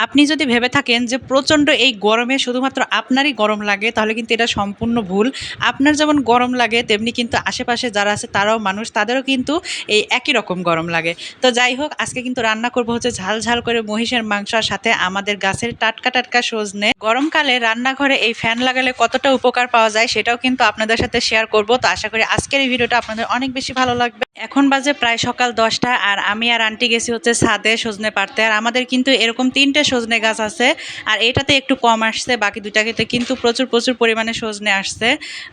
আপনি যদি ভেবে থাকেন যে প্রচণ্ড এই গরমে শুধুমাত্র আপনারই গরম লাগে, তাহলে কিন্তু এটা সম্পূর্ণ ভুল। আপনার যেমন গরম লাগে তেমনি কিন্তু আশেপাশে যারা আছে তারাও মানুষ, তাদেরও কিন্তু এই একই রকম গরম লাগে। তো যাই হোক, আজকে কিন্তু রান্না করব হচ্ছে ঝাল ঝাল করে মহিষের মাংস, আর সাথে আমাদের গাছের টাটকা টাটকা সজনে। গরমকালে রান্নাঘরে এই ফ্যান লাগালে কতটা উপকার পাওয়া যায় সেটাও কিন্তু আপনাদের সাথে শেয়ার করব। তো আশা করি আজকের এই ভিডিওটা আপনাদের অনেক বেশি ভালো লাগবে। এখন বাজে প্রায় সকাল 10টা, আর আমি আর আন্টি গেছি হচ্ছে ছাদে সজনে পাড়তে। আর আমাদের কিন্তু এরকম 3টে সজনে গাছ আছে, আর এটাতে একটু কম আসছে, বাকি দুইটাতে কিন্তু প্রচুর প্রচুর পরিমাণে সজনে আসছে।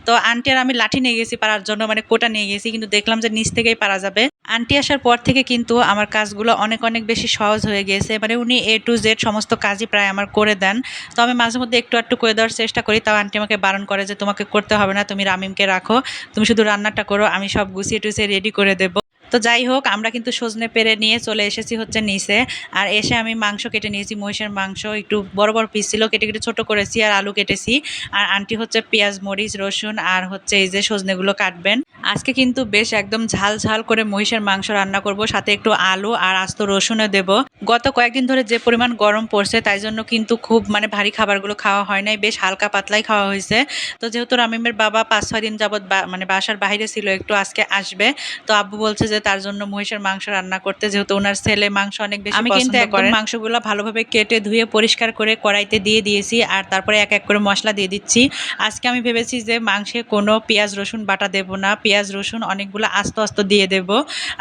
তো আন্টি আর আমি লাঠি নিয়ে গেছি পাড়ার জন্য, মানে কোটা নিয়ে গেছি, কিন্তু দেখলাম যে নিচ থেকেই পারা যাবে। আন্টি আসার পর থেকে কিন্তু আমার কাজগুলো অনেক অনেক বেশি সহজ হয়ে গিয়েছে, মানে উনি A to Z সমস্ত কাজই প্রায় আমার করে দেন। তো আমি মাঝে মধ্যে একটু একটু করে দেওয়ার চেষ্টা করি, তাও আন্টি আমাকে বারণ করে যে তোমাকে করতে হবে না, তুমি রামিমকে রাখো, তুমি শুধু রান্নাটা করো, আমি সব গুছিয়ে টুছিয়ে রেডি করে দেবো। তো যাই হোক, আমরা কিন্তু সজনে পেরে নিয়ে চলে এসেছি হচ্ছে নিচে। আর এসে আমি মাংস কেটে নিয়েছি, মহিষের মাংস একটু বড় বড় পিস ছিল, কেটে কেটে ছোট করেছি, আর আলু কেটেছি। আর আন্টি হচ্ছে পেঁয়াজ মরিচ রসুন আর হচ্ছে এই যে সজনেগুলো কাটবেন। আজকে কিন্তু বেশ একদম ঝাল ঝাল করে মহিষের মাংস রান্না করব, সাথে একটু আলু আর আস্ত রসুনও দেব। গত কয়েকদিন ধরে যে পরিমাণ গরম পড়ছে, তাই জন্য কিন্তু খুব মানে ভারী খাবারগুলো খাওয়া হয় নাই, বেশ হালকা পাতলাই খাওয়া হয়েছে। তো যেহেতু রামিমের বাবা 5-6 দিন যাবৎ মানে বাসার বাইরে ছিল, একটু আজকে আসবে। তো আব্বু বলছে যে তার জন্য মহিষের মাংস রান্না করতে, যেহেতু ওনার ছেলে মাংস অনেক বেশি পছন্দ করে। আমি কিন্তু একদম মাংসগুলো ভালোভাবে কেটে ধুয়ে পরিষ্কার করে কড়াইতে দিয়ে দিয়েছি, আর তারপরে এক এক করে মশলা দিয়ে দিচ্ছি। আজকে আমি ভেবেছি যে মাংসে কোনো পেঁয়াজ রসুন বাটা দেব না, পেঁয়াজ রসুন অনেকগুলো আস্ত আস্ত দিয়ে দেব,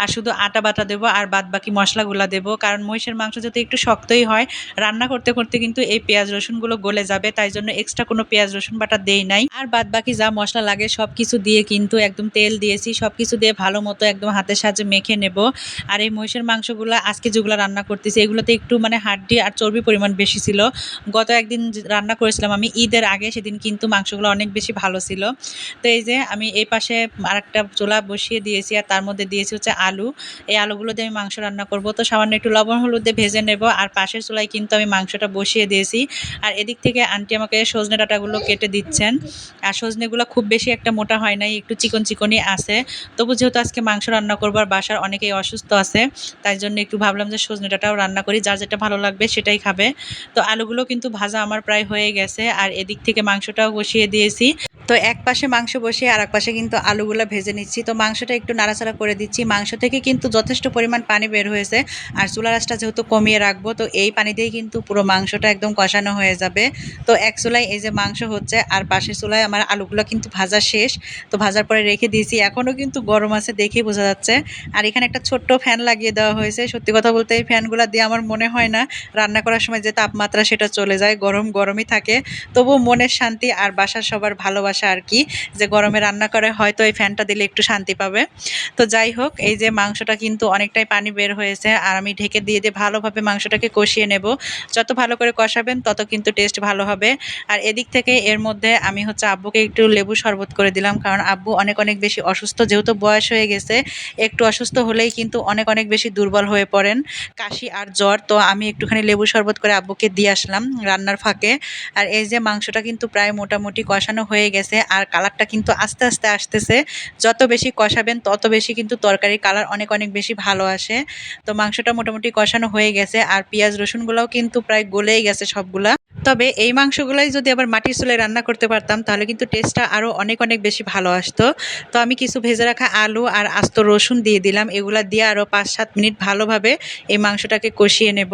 আর শুধু আটা বাটা দেব, আর বাদ বাকি মশলাগুলো দেব। কারণ মহিষের মাংস যদি একটু শক্তই হয়, রান্না করতে করতে কিন্তু এই পেঁয়াজ রসুনগুলো গলে যাবে, তাই জন্য এক্সট্রা কোনো পেঁয়াজ রসুন বাটা দেই নাই। আর বাদ বাকি যা মশলা লাগে সব কিছু দিয়ে কিন্তু একদম তেল দিয়েছি, সব কিছু দিয়ে ভালো মতো একদম হাতের সাহায্যে মেখে নেব। আর এই মহিষের মাংসগুলো আজকে যেগুলো রান্না করতেছি, এগুলোতে একটু মানে হাড্ডি আর চর্বি পরিমাণ বেশি ছিল। গত একদিন রান্না করেছিলাম আমি ঈদের আগে, সেদিন কিন্তু মাংসগুলো অনেক বেশি ভালো ছিল। তো এই যে আমি এই পাশে আরেকটা চুলা বসিয়ে দিয়েছি, আর তার মধ্যে দিয়েছি হচ্ছে আলু। এই আলুগুলো দিয়ে আমি মাংস রান্না করব। তো সামান্য একটু লবণ হলুদ দিয়ে ভেজে নেব, আর পাশের চুলায় কিন্তু আমি মাংসটা বসিয়ে দিয়েছি। আর এদিক থেকে আন্টি আমাকে সজনে ডাঁটাগুলো কেটে দিচ্ছেন। আর সজনেগুলো খুব বেশি একটা মোটা হয় নাই, একটু চিকন চিকনই আছে। তবু যেহেতু আজকে মাংস রান্না করবো আর বাসার অনেকেই অসুস্থ আছে, তাই জন্য একটু ভাবলাম যে সজনে ডাঁটাও রান্না করি, যার যেটা ভালো লাগবে সেটাই খাবে। তো আলুগুলো কিন্তু ভাজা আমার প্রায় হয়ে গেছে, আর এদিক থেকে মাংসটাও বসিয়ে দিয়েছি। তো এক পাশে মাংস বসিয়ে আর এক পাশে কিন্তু আলুগুলো ভেজে নিচ্ছি। তো মাংসটা একটু নাড়াচাড়া করে দিচ্ছি, মাংস থেকে কিন্তু যথেষ্ট পরিমাণ পানি বের হয়েছে। আর চুলার আঁচটা যেহেতু কমিয়ে রাখবো, তো এই পানি দিয়েই কিন্তু পুরো মাংসটা একদম কষানো হয়ে যাবে। তো এক চুলায় এই যে মাংস হচ্ছে, আর পাশের চুলায় আমার আলুগুলো কিন্তু ভাজা শেষ। তো ভাজার পরে রেখে দিয়েছি, এখনও কিন্তু গরম আছে দেখেই বোঝা যাচ্ছে। আর এখানে একটা ছোট্ট ফ্যান লাগিয়ে দেওয়া হয়েছে। সত্যি কথা বলতে এই ফ্যানগুলো দিয়ে আমার মনে হয় না রান্না করার সময় যে তাপমাত্রা সেটা চলে যায়, গরম গরমই থাকে। তবুও মনের শান্তি আর বাসার সবার ভালোবাসা আর কি, যে গরমে রান্না করে হয়তো এই ফ্যানটা দিলে একটু শান্তি পাবে। তো যাই হোক, এই যে মাংসটা কিন্তু অনেকটাই পানি বের হয়েছে, আর আমি ঢেকে দিয়ে ভালোভাবে মাংসটাকে কষিয়ে নেব। যত ভালো করে কষাবেন তত কিন্তু টেস্ট ভালো হবে। আর এদিক থেকে এর মধ্যে আমি হচ্ছে আব্বুকে একটু লেবু শরবত করে দিলাম, কারণ আব্বু অনেক অনেক বেশি অসুস্থ, যেহেতু বয়স হয়ে গেছে, একটু অসুস্থ হলেই কিন্তু অনেক অনেক বেশি দুর্বল হয়ে পড়েন, কাশি আর জ্বর। তো আমি একটুখানি লেবু শরবত করে আব্বুকে দিয়ে আসলাম রান্নার ফাঁকে। আর এই যে মাংসটা কিন্তু প্রায় মোটামুটি কষানো হয়ে গেছে, আর কালারটা কিন্তু আস্তে আস্তে আসতেছে। যত বেশি কষাবেন তত বেশি কিন্তু তরকারির কালার অনেক অনেক বেশি ভালো আসে। তো মাংসটা মোটামুটি কষানো হয়ে গেছে, আর পেঁয়াজ রসুনগুলোও কিন্তু প্রায় গলেই গেছে সবগুলা। তবে এই মাংসগুলাই যদি আবার মাটির চুলায় রান্না করতে পারতাম, তাহলে কিন্তু টেস্টটা আরও অনেক অনেক বেশি ভালো আসতো। তো আমি কিছু ভেজে রাখা আলু আর আস্ত রসুন দিয়ে দিলাম, এগুলা দিয়ে আরও 5-7 মিনিট ভালোভাবে এই মাংসটাকে কষিয়ে নেব।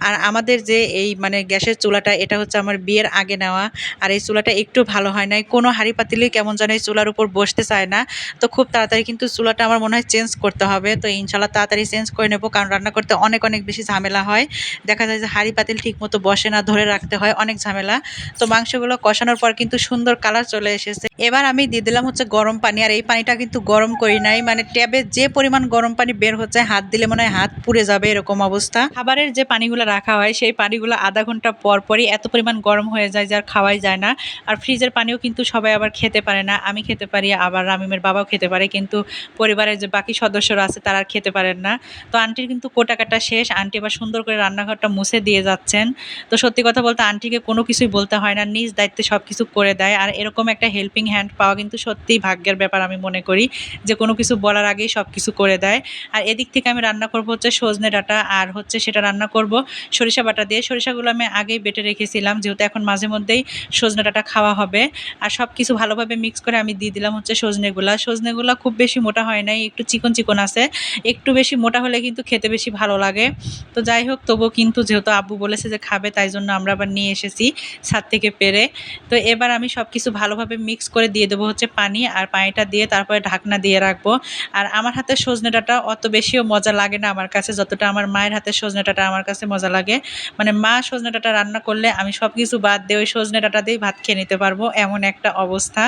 আর আমাদের যে এই মানে গ্যাসের চুলাটা, এটা হচ্ছে আমার বিয়ের আগে নেওয়া, আর এই চুলাটা একটু ভালো হয় নাই, কোনো হাঁড়ি পাতিলেই কেমন যেন এই চুলার উপর বসতে চায় না। তো খুব তাড়াতাড়ি কিন্তু চুলাটা আমার মনে হয় চেঞ্জ করতে হবে। তো ইনশাল্লাহ তাড়াতাড়ি চেঞ্জ করে নেব, কারণ রান্না করতে অনেক অনেক বেশি ঝামেলা হয়। দেখা যায় যে হাঁড়ি পাতিল ঠিক মতো বসে না, ধরে রাখতে হয়, অনেক ঝামেলা। তো মাংসগুলো কষানোর পর কিন্তু সুন্দর কালার চলে এসেছে। এবার আমি দিয়ে দিলাম হচ্ছে গরম পানি, আর এই পানিটা কিন্তু গরম করি নাই, মানে ট্যাবে যে পরিমাণ গরম পানি বের হচ্ছে, হাত দিলে মনে হয় হাত পুড়ে যাবে এরকম অবস্থা। খাবারের যে পানিগুলো রাখা হয় সেই পানিগুলো আধা ঘন্টা পর পরই এত পরিমাণ গরম হয়ে যায় যে আর খাওয়াই যায় না। আর ফ্রিজের পানিও কিন্তু সবাই আবার খেতে পারে না, আমি খেতে পারি, আবার রামিমের বাবাও খেতে পারে, কিন্তু পরিবারের যে বাকি সদস্যরা আছে তারা আর খেতে পারেন না। তো আন্টির কিন্তু কোটা কাটা শেষ, আন্টি এবার সুন্দর করে রান্নাঘরটা মুছে দিয়ে যাচ্ছেন। তো সত্যি কথা বলতে আন্টি আন্টিকে কোনো কিছুই বলতে হয় না, নিজ দায়িত্বে সব কিছু করে দেয়। আর এরকম একটা হেল্পিং হ্যান্ড পাওয়া কিন্তু সত্যিই ভাগ্যের ব্যাপার আমি মনে করি, যে কোনো কিছু বলার আগেই সব কিছু করে দেয়। আর এদিক থেকে আমি রান্না করব হচ্ছে সজনে ডাঁটা, আর হচ্ছে সেটা রান্না করব সরিষা বাটা দিয়ে। সরিষাগুলো আমি আগেই বেটে রেখেছিলাম, যেহেতু এখন মাঝে মধ্যেই সজনে ডাঁটা খাওয়া হবে। আর সব কিছু ভালোভাবে মিক্স করে আমি দিয়ে দিলাম হচ্ছে সজনেগুলা খুব বেশি মোটা হয় নাই, একটু চিকন চিকন আছে। একটু বেশি মোটা হলে কিন্তু খেতে বেশি ভালো লাগে। তো যাই হোক, তবুও কিন্তু যেহেতু আব্বু বলেছে যে খাবে, তাই জন্য আমরা আবার নিয়ে এসেছি ছাদ থেকে পেরে। তো এবার আমি সব কিছু ভালোভাবে মিক্স করে দিয়ে দেবো হচ্ছে পানি, আর পানিটা দিয়ে তারপরে ঢাকনা দিয়ে রাখবো। আর আমার হাতে সজনে ডাঁটা অত বেশিও মজা লাগে না আমার কাছে, যতটা আমার মায়ের হাতে সজনে ডাঁটা আমার কাছে মজা লাগে। মানে মা সজনে ডাঁটা রান্না করলে আমি সব কিছু বাদ দিয়ে ওই সজনে ডাঁটা দিয়েই ভাত খেয়ে নিতে পারবো, এমন একটা অবস্থা।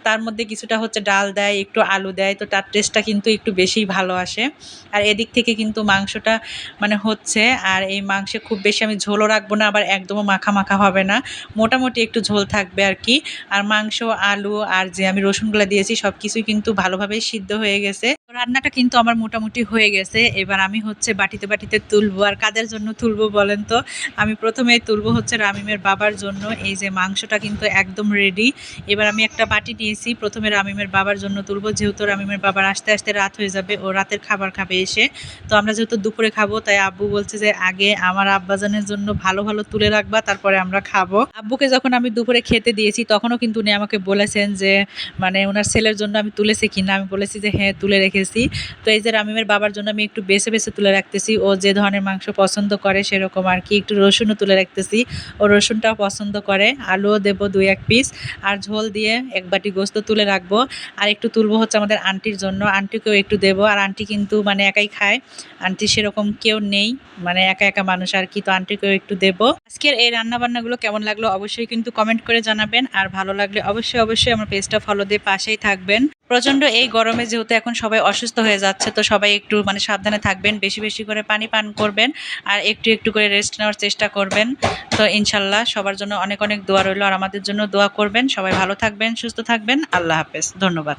তার মধ্যে কিছুটা হচ্ছে ডাল দেয়, একটু আলু দেয়, তো তার টেস্টটা কিন্তু একটু বেশিই ভালো আসে। আর এদিক থেকে কিন্তু মাংসটা মানে হচ্ছে, আর এই মাংসে খুব বেশি আমি ঝোলও রাখবো না, আবার একদমও মাখা মাখা হবে না, মোটামুটি একটু ঝোল থাকবে আর কি। আর মাংস, আলু আর যে আমি রসুনগুলো দিয়েছি সব কিছুই কিন্তু ভালোভাবেই সিদ্ধ হয়ে গেছে। রান্নাটা কিন্তু আমার মোটামুটি হয়ে গেছে। এবার আমি হচ্ছে বাটিতে বাটিতে তুলবো। আর কাদের জন্য তুলবো বলেন তো? আমি প্রথমেই তুলবো হচ্ছে রামিমের বাবার জন্য। এই যে মাংসটা কিন্তু একদম রেডি। এবার আমি একটা বাটি নিয়েছি, প্রথমে রামিমের বাবার জন্য তুলবো, যেহেতু রামিমের বাবার আসতে আসতে রাত হয়ে যাবে, ও রাতের খাবার খাবে এসে। তো আমরা যেহেতু দুপুরে খাবো, তাই আব্বু বলছে যে আগে আমার আব্বাজানের জন্য ভালো ভালো তুলে রাখবা, তারপরে আমরা খাবো। আব্বুকে যখন আমি দুপুরে খেতে দিয়েছি, তখনও কিন্তু উনি আমাকে বলেছেন যে মানে ওনার ছেলের জন্য আমি তুলেছি কিনা। আমি বলেছি যে হ্যাঁ, তুলে রেখেছি। তো এই যে রামিমের বাবার জন্য আমি একটু বেছে বেছে তুলে রাখতেছি, ও যে ধরনের মাংস পছন্দ করে সেরকম আর কি। একটু রসুনও তুলে রাখতেছি, ও রসুনটাও পছন্দ করে। আলুও দেবো 2-1 পিস, আর ঝোল দিয়ে এক বাটি গোস্ত তুলে রাখবো। আর একটু তুলবো হচ্ছে আমাদের আন্টির জন্য, আন্টিকেও একটু দেবো। আর আন্টি কিন্তু মানে একাই খায়, আন্টি সেরকম কেউ নেই, মানে একা একা মানুষ আর কি। তো আন্টিকেও একটু দেবো। আজকের এই রান্নাবান্নাগুলো কেমন লাগলো অবশ্যই কিন্তু কমেন্ট করে জানাবেন, আর ভালো লাগলে অবশ্যই অবশ্যই আমার পেজটা ফলো দিয়ে পাশেই থাকবেন। প্রচণ্ড এই গরমে যেহেতু এখন সবাই অসুস্থ হয়ে যাচ্ছে, তো সবাই একটু মানে সাবধানে থাকবেন, বেশি বেশি করে পানি পান করবেন, আর একটু একটু করে রেস্ট নেওয়ার চেষ্টা করবেন। তো ইনশাল্লাহ সবার জন্য অনেক অনেক দোয়া রইল, আর আমাদের জন্য দোয়া করবেন। সবাই ভালো থাকবেন, সুস্থ থাকবেন। আল্লাহ হাফেজ, ধন্যবাদ।